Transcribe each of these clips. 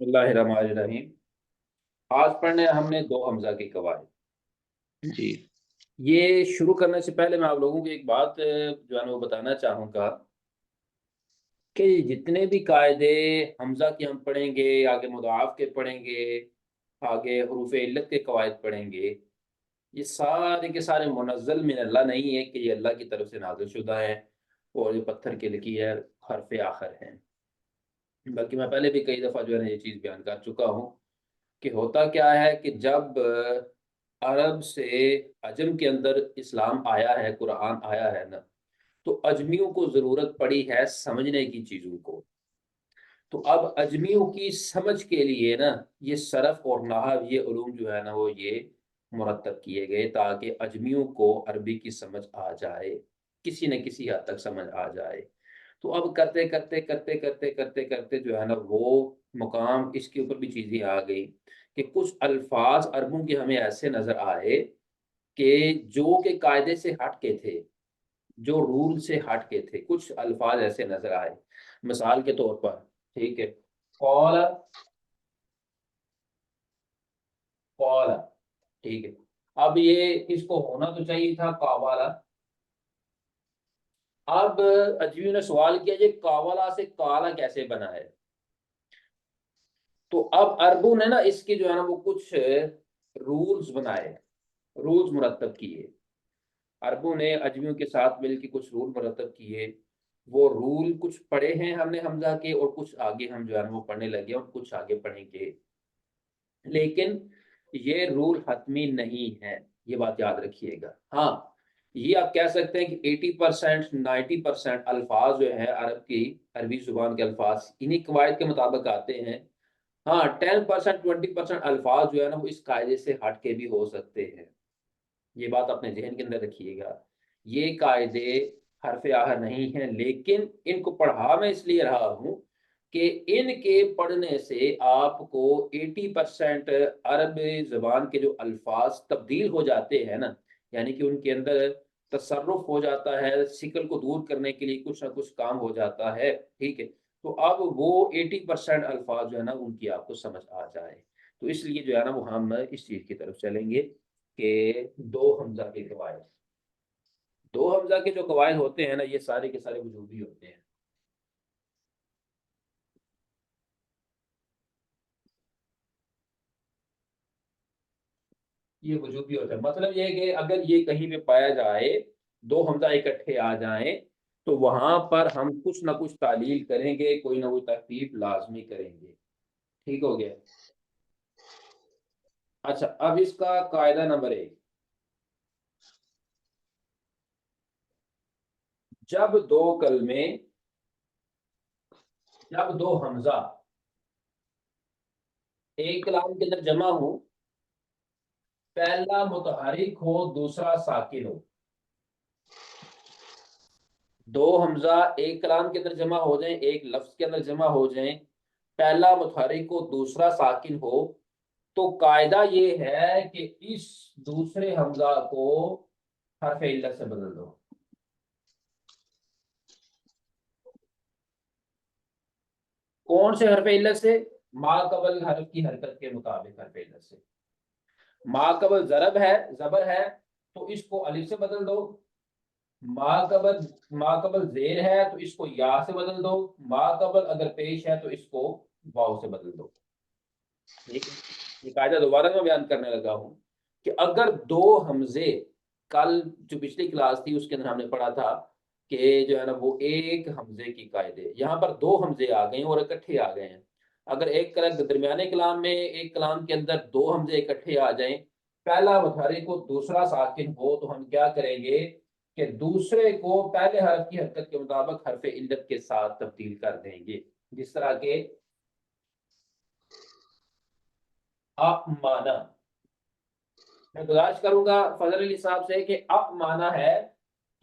बिस्मिल्लाहिर्रहमानिर्रहीम। आज पढ़ने हमने दो हमजा की कवायद। जी। ये शुरू करने से पहले मैं आप लोगों को एक बात जो है ना वो बताना चाहूँगा कि जितने भी कायदे हमजा के हम पढ़ेंगे, आगे मुदाफ के पढ़ेंगे, आगे हरूफ इल्लत के कवायद पढ़ेंगे, ये सारे के सारे मुनज़्ज़ल मिन अल्लाह नहीं है कि ये अल्लाह की तरफ से नाज़िल शुदा है और ये पत्थर की लकीर हरफ आखर हैं। बल्कि मैं पहले भी कई दफ़ा जो है ना ये चीज़ बयान कर चुका हूँ कि होता क्या है कि जब अरब से अजम के अंदर इस्लाम आया है, कुरान आया है ना, तो अजमियों को ज़रूरत पड़ी है समझने की चीज़ों को। तो अब अजमियों की समझ के लिए ना ये सरफ़ और नहव ये उलूम जो है ना वो ये मुरत्तब किए गए ताकि अजमियों को अरबी की समझ आ जाए, किसी न किसी हद तक समझ आ जाए। तो अब करते जो है ना वो मुकाम इसके ऊपर भी चीज़ें आ गई कि कुछ अल्फ़ाज़ अरबों के हमें ऐसे नज़र आए कि जो के कायदे से हट के थे, जो रूल से हट के थे, कुछ अल्फ़ाज़ ऐसे नज़र आए। मिसाल के तौर पर, ठीक है, क़ाल क़ाल, ठीक है। अब ये इसको होना तो चाहिए था क़ावाला। अब अजमियों ने सवाल किया ये क़ावाला से क़ाला कैसे बना है? तो अब अरबों ने ना इसके जो है ना वो कुछ रूल्स बनाए, रूल्स मुरत्तब किए। अरबों ने अजमियों के साथ मिलके कुछ रूल मुरत्तब किए। वो रूल कुछ पढ़े हैं हमने हमज़ा के और कुछ आगे हम जो है ना वो पढ़ने लगे और कुछ आगे पढ़ेंगे। लेकिन ये रूल हतमी नहीं है, ये बात याद रखिएगा। हाँ, ये आप कह सकते हैं कि 80% 90% अल्फ़ाज़ जो है अरब की अरबी ज़ुबान के अल्फ़ाज़ इन्हीं कवायद के मुताबिक आते हैं। हाँ, 10% 20% अल्फ़ाज़ जो है ना वो इस कायदे से हट के भी हो सकते हैं। ये बात अपने ज़हन के अंदर रखिएगा। ये कायदे हरफ़ आहर नहीं हैं, लेकिन इनको पढ़ा मैं इसलिए रहा हूँ कि इनके पढ़ने से आपको 80% अरबी ज़ुबान के जो अल्फ़ाज़ तब्दील हो जाते हैं ना, यानी कि उनके अंदर तसर्रुफ़ हो जाता है, शिकल को दूर करने के लिए कुछ न कुछ काम हो जाता है, ठीक है? तो अब वो 80% अल्फ़ाज़ जो है ना उनकी आपको समझ आ जाए। तो इसलिए जो है ना वो हम इस चीज़ की तरफ चलेंगे कि दो हमज़ा के कवायद। दो हमज़ा के जो कवायद होते हैं ना, ये सारे के सारे वजूदी होते हैं। ये वजूदी होता है। मतलब ये है कि अगर ये कहीं पे पाया जाए, दो हमज़ा इकट्ठे आ जाएँ, तो वहाँ पर हम कुछ न कुछ तालील करेंगे, कोई न कोई तरतीब लाज़मी करेंगे। ठीक हो गया? अच्छा, अब इसका कायदा नंबर 1, जब 2 कलमे जब 2 हमज़ा एक कलाम के अंदर जमा हो, पहला मुतहर्रिक हो, दूसरा साकिन हो। 2 हमज़ा एक कलाम के अंदर जमा हो जाएँ, एक लफ्ज़ के अंदर जमा हो जाएँ, पहला मुतहर्रिक हो, दूसरा साकिन हो, तो कायदा ये है कि इस दूसरे हमज़ा को हर्फ़ इल्लत से बदल दो। कौन से हर्फ़ इल्लत से? मा क़बल हर्फ़ की हरकत के मुताबिक हर्फ़ इल्लत से। मा क़बल ज़रब है, ज़बर है, तो इसको अलिफ से बदल दो। मा क़बल ज़ेर है, तो इसको या से बदल दो। मा क़बल अगर पेश है, तो इसको वाव से बदल दो। ठीक है? ये कायदा दोबारा मैं बयान करने लगा हूँ कि अगर 2 हमज़े कल जो पिछली क्लास थी उसके अंदर हमने पढ़ा था कि जो है ना वो एक हमज़े की कायदे, यहाँ पर 2 हमज़े आ गए हैं और इकट्ठे आ गए हैं। अगर एक कल दरमियाने कलाम में एक कलाम के अंदर 2 हमज़े इकट्ठे आ जाएँ, पहला मुतहर्रिक हो, दूसरा साकिन हो, तो हम क्या करेंगे कि दूसरे को पहले हर्फ की हरकत के मुताबिक हर्फ़ इल्लत के साथ तब्दील कर देंगे। जिस तरह के अमाना। मैं गुज़ारिश करूँगा फ़ज़ल अली साहब से कि अब माना है,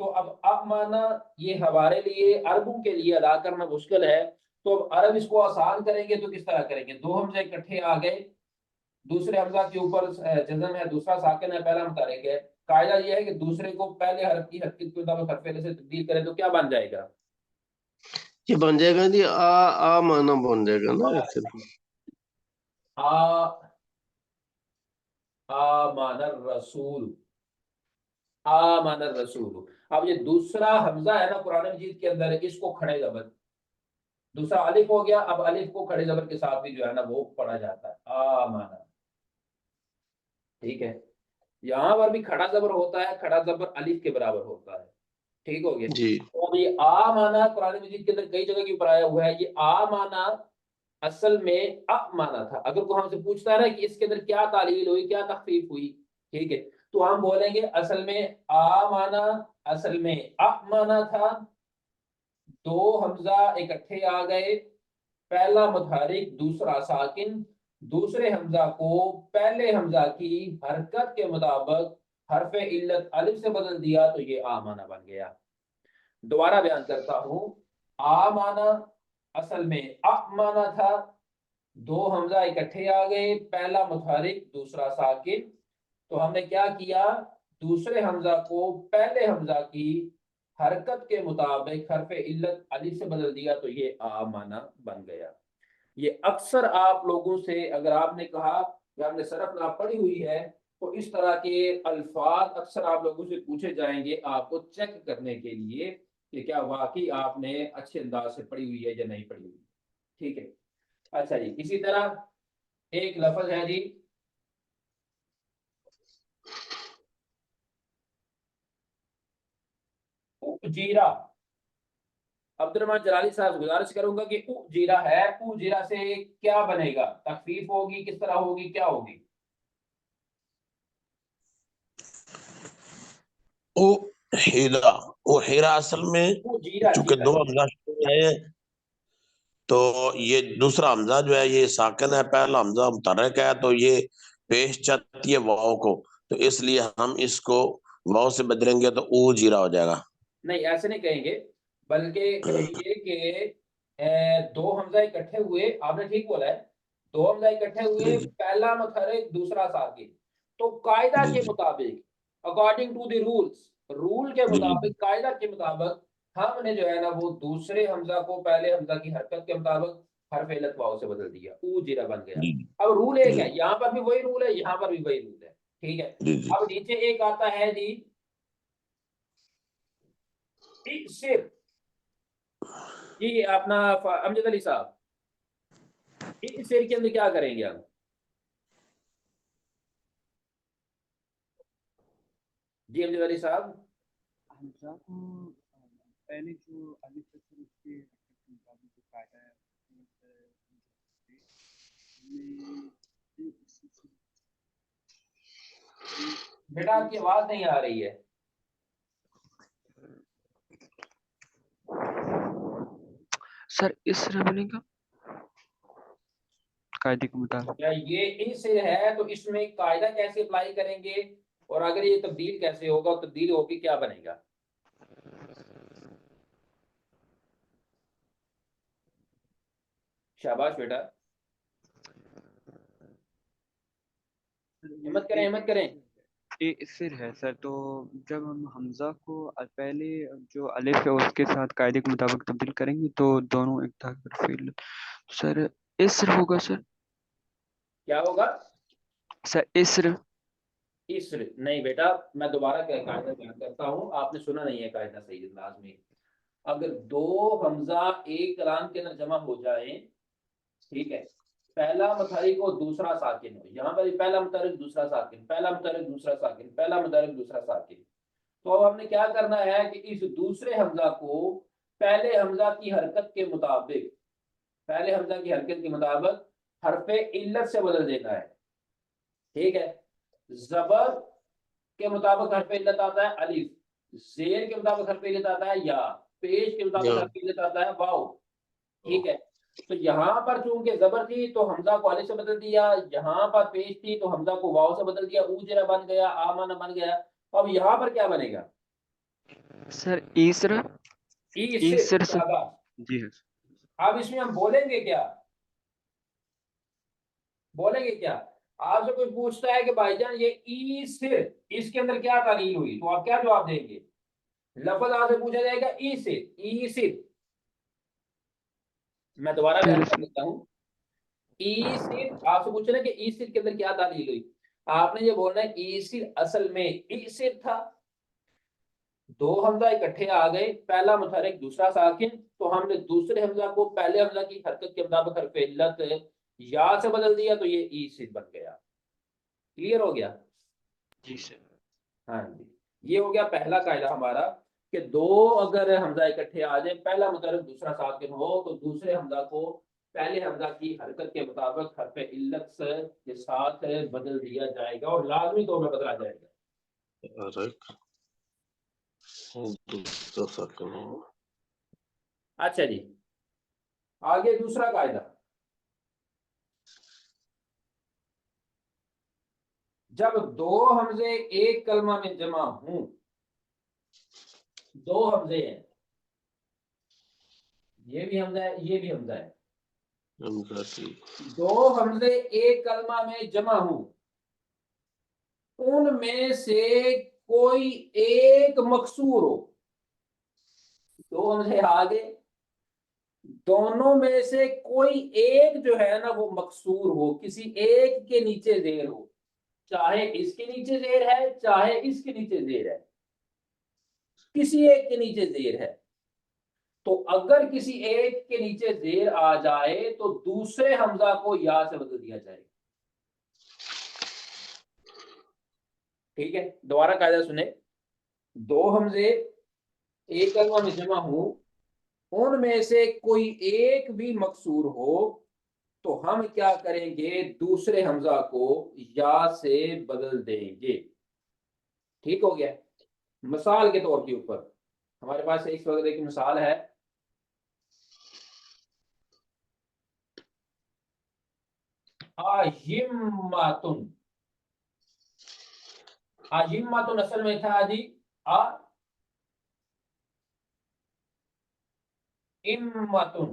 तो अब माना ये हमारे लिए अरबों के लिए अदा करना मुश्किल है, तो अब अरब इसको आसान करेंगे तो किस तरह करेंगे? 2 हमज़े इकट्ठे आ गए, दूसरे हमज़ा के ऊपर जज़म है, दूसरा साकिन है, पहला मुतहर्रिक है। कायदा ये है कि दूसरे को पहले हर्फ की हरकत के मुताबिक हरफ से तब्दील करें तो क्या बन जाएगा? ये बन जाएगा जी आ आ माना बन जाएगा ना बस ऐसे। आ आमानर रसूल, आमानर रसूल। अब ये दूसरा हमजा है ना कुरान मजीद के अंदर, इसको खड़े जबर, दूसरा अलिफ हो गया, अब अलिफ को खड़े जबर के साथ भी जो है ना वो पढ़ा जाता है, आमाना। ठीक है, यहाँ पर भी खड़ा जबर होता है, खड़ा जबर अलिफ के बराबर होता है। ठीक हो गया। जी तो अब ये आ माना कुरान मजीद के अंदर कई जगह के ऊपर आया हुआ है। ये आ माना असल में अ माना था। अगर कोई हमसे पूछता है ना कि इसके अंदर क्या तालील हुई, क्या तखफीफ हुई, ठीक है, तो हम बोलेंगे असल में आ माना असल में अ माना था। दो हमजा इकट्ठे आ गए, पहला मुतहरिक दूसरा साकिन, दूसरे हमजा को पहले हमजा की हरकत के मुताबिक हरफ इल्लत अलिफ से बदल दिया, तो ये आ माना बन गया। दोबारा बयान करता हूं, आ माना असल में अ माना था। दो हमजा इकट्ठे आ गए, पहला मुतहरिक दूसरा साकिन, तो हमने क्या किया, दूसरे हमजा को पहले हमजा की हरकत के मुताबिक हरफ इल्लत अलिफ से बदल दिया, तो ये आ माना बन गया। ये अक्सर आप लोगों से, अगर आपने कहा कि आपने सरफ ना पढ़ी हुई है, तो इस तरह के अल्फाज अक्सर आप लोगों से पूछे जाएंगे, आपको चेक करने के लिए कि क्या वाकई आपने अच्छे अंदाज से पढ़ी हुई है या नहीं पढ़ी हुई। ठीक है, अच्छा जी, इसी तरह एक लफ्ज है जी, उजीरा। अब्दुर्रहमान जलाली साहब से गुजारिश करूंगा कि उजीरा है, उजीरा से क्या बनेगा, तखफीफ होगी, किस तरह होगी, क्या होगी? ओ हीरा, ओ हीरा असल में उजीरा, चूंकि जीरा दो जीरा। हमजा शुरू है, तो ये दूसरा हमजा जो है ये साकिन है, पहला हमजा मुतहर्रिक है, तो ये पेश चाहती है वाव को, तो इसलिए हम इसको वाव से बदलेंगे तो ऊ जीरा हो जाएगा। नहीं, ऐसे नहीं कहेंगे, बल्कि कहेंगे कि दो हमजा इकट्ठे हुए, आपने ठीक बोला है, दो हमजा इकट्ठे जी हुए, जी पहला मुतहर्रिक दूसरा साकिन। तो कायदा जी के जी मुताबिक, according to the rules, rule के जी जी मुताबिक, कायदा के मुताबिक, हमने जो है ना वो दूसरे हमजा को पहले हमजा की हरकत के मुताबिक हरफ इल्लत वाव से बदल दिया, ऊ जीरा बन गया। जी अब रूल एक जी है, यहाँ पर भी वही रूल है, यहाँ पर भी वही रूल है। ठीक है, जी जी अब नीचे एक आता है जी, सिर, जी अपना अमजद अली साहब, इस शेर के अंदर क्या करेंगे हम? जी अमजद अली साहब। हमजा को पहले जो अलिफ है फिर उसके हरकत के मुताबिक जो कायदा है में बेटा आपकी आवाज नहीं आ रही है। सर इस बनेगा कायदे के मुताबिक। या ये इस शेर है तो इसमें कायदा कैसे अप्लाई करेंगे, और अगर ये तब्दील कैसे होगा, तब्दील होगी क्या बनेगा? शाबाश बेटा, हिम्मत करें, हिम्मत करें। ए सिर है सर, तो जब हम हमजा को पहले जो अलिफ है उसके साथ कायदे के मुताबिक तब्दील करेंगे तो दोनों एक था फिर सर इसर होगा सर। क्या होगा? सर इसर। इसर नहीं बेटा, मैं दोबारा क्या कायदा बयान करता हूँ, आपने सुना नहीं है कायदा सही अंदाज में। अगर दो हमजा एक कलाम के अंदर जमा हो जाए, ठीक है, पहला मुतहरिक और दूसरा साकिन हो, यहाँ पर पहला मुतहरिक दूसरा साकिन, पहला मुतहरिक दूसरा साकिन, पहला मुतहरिक दूसरा साकिन, तो अब हमने क्या करना है कि इस दूसरे हमजा को पहले हमजा की हरकत के मुताबिक, पहले हमजा की हरकत के मुताबिक हरफे इल्लत से बदल देना है। ठीक है, जबर के मुताबिक हरफे इल्लत आता है अलिफ, जेर के मुताबिक हरफे इल्लत आता है या, पेश के मुताबिक हाँ, हरफे इल्लत आता है वाव। ठीक है, तो यहाँ पर चूंकि जबर थी तो हमजा को अलिफ से बदल दिया, यहाँ पर पेश थी तो हमजा को वाव से बदल दिया, ऊजरा बन गया, आमाना बन गया। अब यहाँ पर क्या बनेगा? सर इसर। इसर, इसर सर। शाबाश। जी हाँ। अब इसमें हम बोलेंगे क्या, बोलेंगे क्या? आपसे कोई पूछता है कि भाईजान ये ई सिर, इसके अंदर क्या तालील हुई, तो आप क्या जवाब देंगे? लफ्ज आपसे पूछा जाएगा ई सिर, ई सिर। मैं दोबारा बयान फिर कर देता हूं, ई सिर, आपसे पूछे ना कि ई सिर के अंदर क्या तालील हुई, आपने ये बोलना है ई सिर असल में ई सिर था, दो हमजा इकट्ठे आ गए, पहला मुतहरिक दूसरा साकिन, तो हमने दूसरे हमजा को पहले हमजा की हरकत के मुताबिक हरफ इल्लत या से बदल दिया, तो ये ई सिर बन गया। क्लियर हो गया? जी सर। हाँ जी, ये हो गया पहला कायदा हमारा कि दो अगर हमजा इकट्ठे आ जाए, पहला मुतहरिक दूसरा साकिन हो, तो दूसरे हमजा को पहले हमजा की हरकत के मुताबिक हरफ इल्लत के साथ बदल दिया जाएगा और लाजमी तौर पर बदला जाएगा। दूसरा साकिन हो। अच्छा जी, आगे दूसरा कायदा, जब दो हमजे एक कलमा में जमा हों, दो हमजे हैं, ये भी हमजा है ये भी हमजा है, दो हमजे एक कलमा में जमा हों, उनमें से कोई एक मकसूर हो, दो हमजे आगे, दोनों में से कोई एक जो है ना वो मकसूर हो, किसी एक के नीचे जेर हो, चाहे इसके नीचे जेर है चाहे इसके नीचे जेर है, किसी एक के नीचे जेर है, तो अगर किसी एक के नीचे जेर आ जाए तो दूसरे हमजा को या से बदल दिया जाएगा। ठीक है, दोबारा कायदा सुने, दो हमजे एक कलमा में जमा हो, उनमें से कोई एक भी मकसूर हो, तो हम क्या करेंगे, दूसरे हमजा को या से बदल देंगे। ठीक हो गया? मिसाल के तौर के ऊपर हमारे पास इस वक्त एक मिसाल है, आजिम्मातुन, आजिम्मातुन असल में था जी आ इम्मतुन,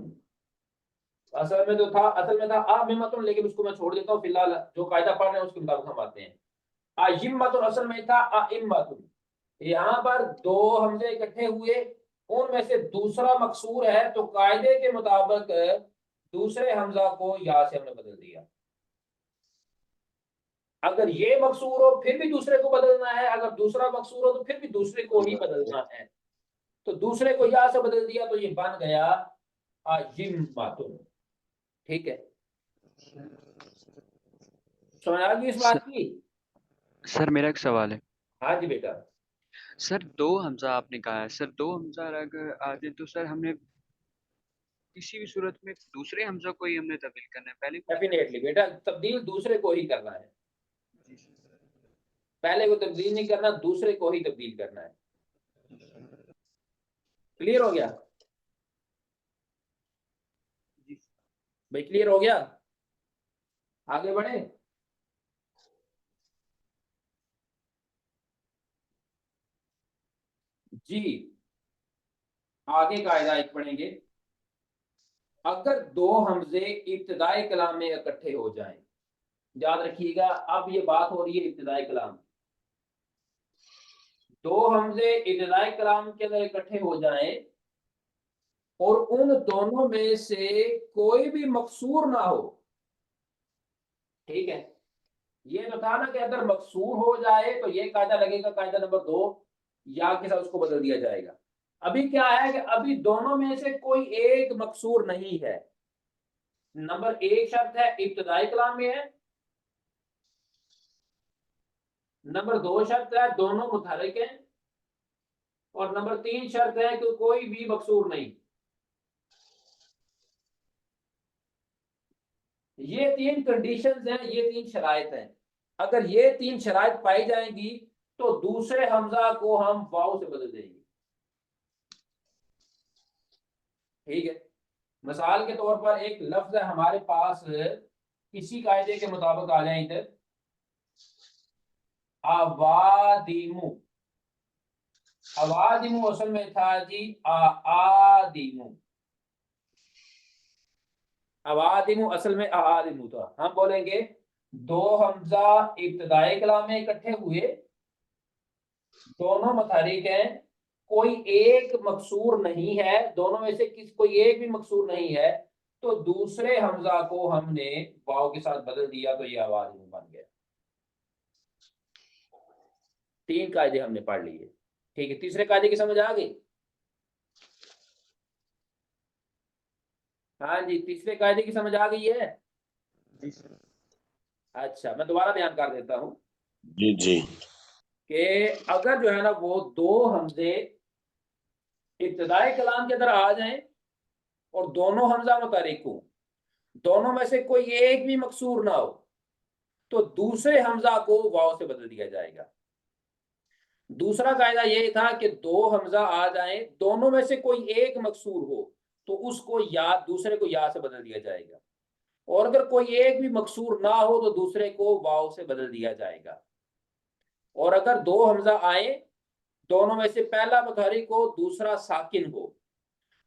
असल में था आमिमतुन, लेकिन उसको मैं छोड़ देता हूँ, फिलहाल जो कायदा पढ़ रहे हैं उसके मुताबिक हम आते हैं। आजिम्मतुन असल में था आइम्मतुन, यहाँ पर दो हमजे इकट्ठे हुए, उनमें से दूसरा मकसूर है, तो कायदे के मुताबिक दूसरे हमजा को या से हमने बदल दिया। अगर ये मकसूर हो फिर भी दूसरे को बदलना है, अगर दूसरा मकसूर हो तो फिर भी दूसरे को ही बदलना है, तो दूसरे को या से बदल दिया, तो ये बन गया आजिम्मतुन। ठीक है, समझ आ गई इस बात की? सर मेरा एक सवाल है। हाँ जी बेटा। सर दो हमजा आपने कहा है, सर दो हमजा अगर आ जाए तो सर हमने किसी भी सूरत में दूसरे हमजा को ही हमने तब्दील करना है, पहले को नहीं करना। डेफिनेटली बेटा, तब्दील दूसरे को ही करना है, जी सर। पहले को तब्दील नहीं करना, दूसरे को ही तब्दील करना है। क्लियर हो गया जी भाई? क्लियर हो गया? आगे बढ़े। जी, आगे कायदा एक पढ़ेंगे, अगर दो हमजे इब्तिदाई कलाम में इकट्ठे हो जाएं, याद रखिएगा अब ये बात हो रही है इब्तिदाई कलाम, दो हमजे इब्तिदाई कलाम के अंदर इकट्ठे हो जाएं और उन दोनों में से कोई भी मकसूर ना हो। ठीक है, ये तो था ना कि अगर मकसूर हो जाए तो ये कायदा लगेगा, कायदा नंबर 2, या के साथ उसको बदल दिया जाएगा। अभी क्या है कि अभी दोनों में से कोई एक मकसूर नहीं है। नंबर 1 शर्त है इब्तिदाई कलाम में है, नंबर 2 शर्त है दोनों मुतहरिक हैं, और नंबर 3 शर्त है कि कोई भी मकसूर नहीं। ये 3 कंडीशंस हैं, ये 3 शराइत हैं। अगर ये 3 शराइत पाई जाएंगी तो दूसरे हमजा को हम वाव से बदल देंगे। ठीक है, मिसाल के तौर पर एक लफ्ज है हमारे पास, इसी कायदे के मुताबिक आ जाए इधर, अवादिमु, अवादिमु असल में था जी आदिमु, अवादिमु असल में आदिमु था। हम बोलेंगे दो हमजा इब्तिदाई कलाम में इकट्ठे हुए, दोनों मुतहरिक हैं, कोई एक मकसूर नहीं है, दोनों में से किसी कोई एक भी मकसूर नहीं है, तो दूसरे हमजा को हमने वाव के साथ बदल दिया तो ये आवाज में बन गया। 3 कायदे हमने पढ़ लिए, ठीक है। तीसरे कायदे की समझ आ गई? हाँ जी, तीसरे कायदे की समझ आ गई है? जी सर। अच्छा, मैं दोबारा बयान कर देता हूँ जी जी। कि अगर जो है ना वो दो हमजे इब्तिदाई कलाम के अंदर आ जाएं और दोनों हमजा मुतहर्रिक हो, दोनों में से कोई एक भी मकसूर ना हो, तो दूसरे हमजा को वाव से बदल दिया जाएगा। दूसरा कायदा ये था कि दो हमजा आ जाएं, दोनों में से कोई एक मकसूर हो तो उसको या दूसरे को या से बदल दिया जाएगा, और अगर कोई एक भी मकसूर ना हो तो दूसरे को वाव से बदल दिया जाएगा। और अगर दो हमजा आए, दोनों में से पहला मुतहर्रिक हो दूसरा साकिन हो,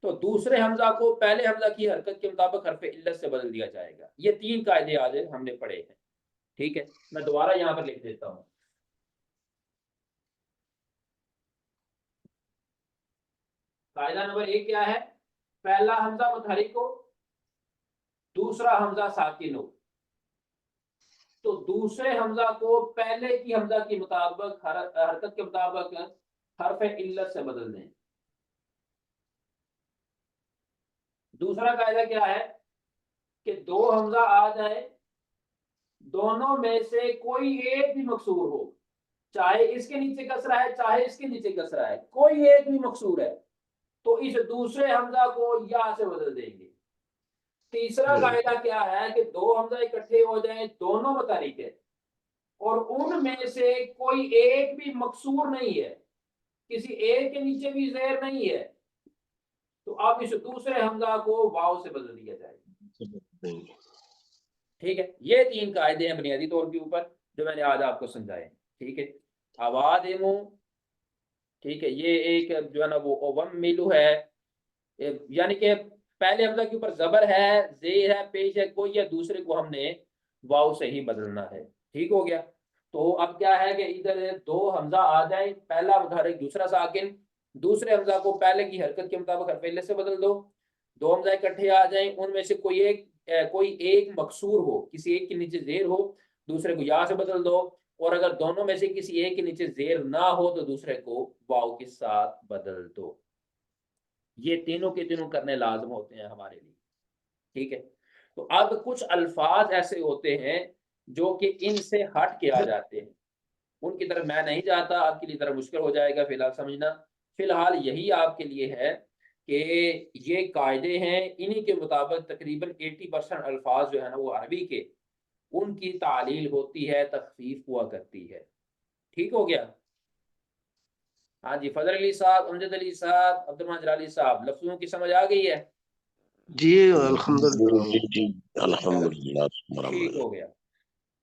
तो दूसरे हमजा को पहले हमजा की हरकत के मुताबिक हरफ इल्लत से बदल दिया जाएगा। ये 3 कायदे आज हमने पढ़े हैं, ठीक है। मैं दोबारा यहां पर लिख देता हूं। कायदा नंबर 1 क्या है? पहला हमजा मुतहर्रिक हो, दूसरा हमजा साकिन हो, तो दूसरे हमजा को पहले की हमजा के मुताबिक हरकत के मुताबिक हरफ इल्लत से बदल दें। दूसरा कायदा क्या है कि दो हमजा आ जाए, दोनों में से कोई एक भी मकसूर हो, चाहे इसके नीचे कसरा है चाहे इसके नीचे कसरा है, कोई एक भी मकसूर है तो इस दूसरे हमजा को या से बदल देंगे। तीसरा कायदा क्या है कि दो हमजा इकट्ठे हो जाएं, दोनों मुतहर्रिक है और उनमें से कोई एक भी मकसूर नहीं है, किसी एक के नीचे भी ज़ेर नहीं है, तो अब इस दूसरे हमजा को वाव से बदल दिया जाएगा। ठीक है, ये 3 कायदे हैं बुनियादी तौर के ऊपर जो मैंने आज आपको समझाए, ठीक है। अवादिमु, ठीक है, ये एक जो है ना वो ओवम मिलू है, यानी कि पहले हमजा के ऊपर जबर है, जेर है, पेश है कोई, या दूसरे को हमने वाव से ही बदलना है, ठीक हो गया। तो अब क्या है कि इधर दो हमजा आ जाए, पहला मुतहर्रिक दूसरा साकिन, दूसरे हमजा को पहले की हरकत के मुताबिक हरफ इल्लत से बदल दो। दो हमजा इकट्ठे आ जाए, उनमें से कोई एक मकसूर हो, किसी एक के नीचे जेर हो, दूसरे को या से बदल दो, और अगर दोनों में से किसी एक के नीचे जेर ना हो तो दूसरे को वाव के साथ बदल दो। ये तीनों के तीनों करने लाजम होते हैं हमारे लिए, ठीक है। तो अब कुछ अल्फाज ऐसे होते हैं जो कि इनसे हट के आ जाते हैं, उनकी तरफ मैं नहीं जाता, आपके लिए तरफ मुश्किल हो जाएगा फिलहाल समझना। फिलहाल यही आपके लिए है कि ये कायदे हैं, इन्हीं के मुताबिक तकरीबन 80% अल्फाज जो है ना वो अरबी के, उनकी तालील होती है, तखफीफ हुआ करती है, ठीक हो गया। हाँ जी, फजल अली साहब, अमजद अली साहब, अब्दुल जलाली साहब, लफ्जों की समझ आ गई है? जी अल्हम्दुलिल्लाह। जी जी अल्हम्दुलिल्लाह। ठीक हो गया।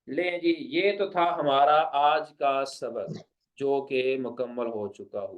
ले जी, ये तो था हमारा आज का सबक जो कि मुकम्मल हो चुका हुआ।